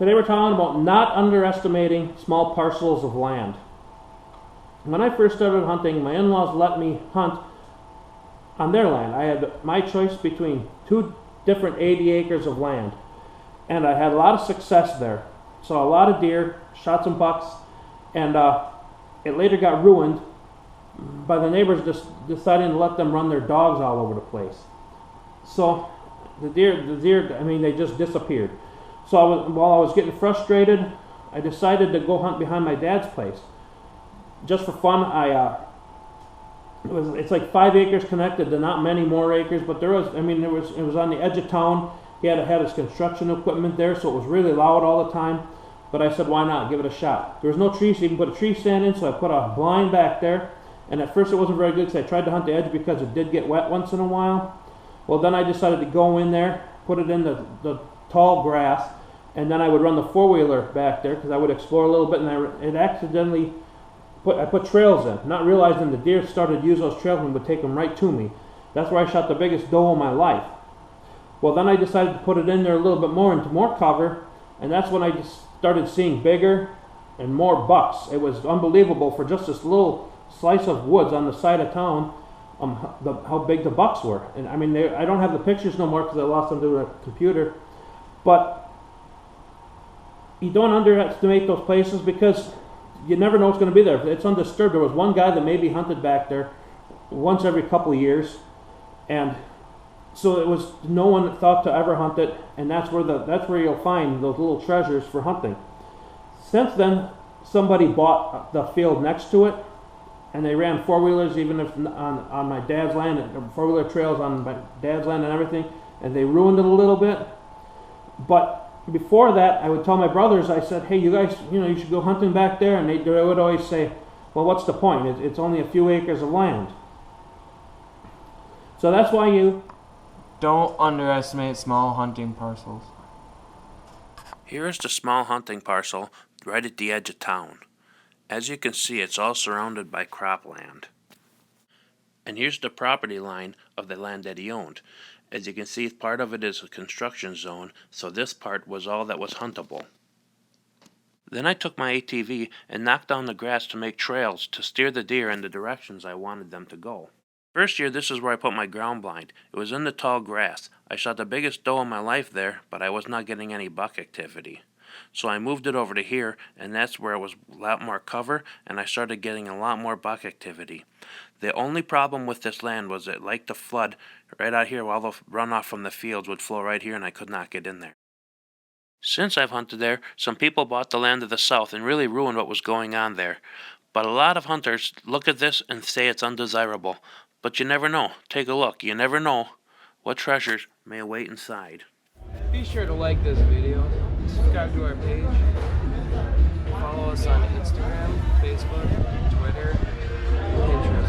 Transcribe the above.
Today we're talking about not underestimating small parcels of land. When I first started hunting, my in-laws let me hunt on their land. I had my choice between 2 different 80 acres of land, and I had a lot of success there. Saw a lot of deer, shot some bucks, and it later got ruined by the neighbors just deciding to let them run their dogs all over the place. So the deer, I mean, they just disappeared. So while I was getting frustrated, I decided to go hunt behind my dad's place. Just for fun, it's like 5 acres connected to not many more acres, but it was on the edge of town. He had his construction equipment there, so it was really loud all the time. But I said, why not? Give it a shot. There was no trees, so you can put a tree stand in, so I put a blind back there. And at first it wasn't very good because I tried to hunt the edge because it did get wet once in a while. Well, then I decided to go in there, put it in the tall grass, and then I would run the 4-wheeler back there because I would explore a little bit, and I put trails in, not realizing the deer started to use those trails and would take them right to me. That's where I shot the biggest doe of my life. Well, then I decided to put it in there a little bit more into more cover, and that's when I just started seeing bigger and more bucks. It was unbelievable for just this little slice of woods on the side of town, how big the bucks were. And I mean, I don't have the pictures no more because I lost them to the computer, but you don't underestimate those places because you never know what's going to be there. It's undisturbed. There was one guy that maybe hunted back there once every couple of years, and so it was no one thought to ever hunt it, and that's where you'll find those little treasures for hunting. Since then, somebody bought the field next to it, and they ran 4-wheelers even if on my dad's land, 4-wheeler trails on my dad's land and everything, and they ruined it a little bit. But before that, I would tell my brothers, I said, hey, you guys, you should go hunting back there, and they would always say, well, what's the point? It's only a few acres of land. So that's why you don't underestimate small hunting parcels. Here is the small hunting parcel right at the edge of town. As you can see, it's all surrounded by cropland. And here's the property line of the land that he owned. As you can see, part of it is a construction zone, so this part was all that was huntable. Then I took my ATV and knocked down the grass to make trails to steer the deer in the directions I wanted them to go. First year, this is where I put my ground blind. It was in the tall grass. I shot the biggest doe in my life there, but I was not getting any buck activity. So I moved it over to here, and that's where it was a lot more cover, and I started getting a lot more buck activity. The only problem with this land was it liked to flood right out here while the runoff from the fields would flow right here, and I could not get in there. Since I've hunted there, some people bought the land to the south and really ruined what was going on there. But a lot of hunters look at this and say it's undesirable. But you never know. Take a look. You never know what treasures may await inside. Be sure to like this video, subscribe to our page, follow us on Instagram, Facebook, Twitter, Pinterest.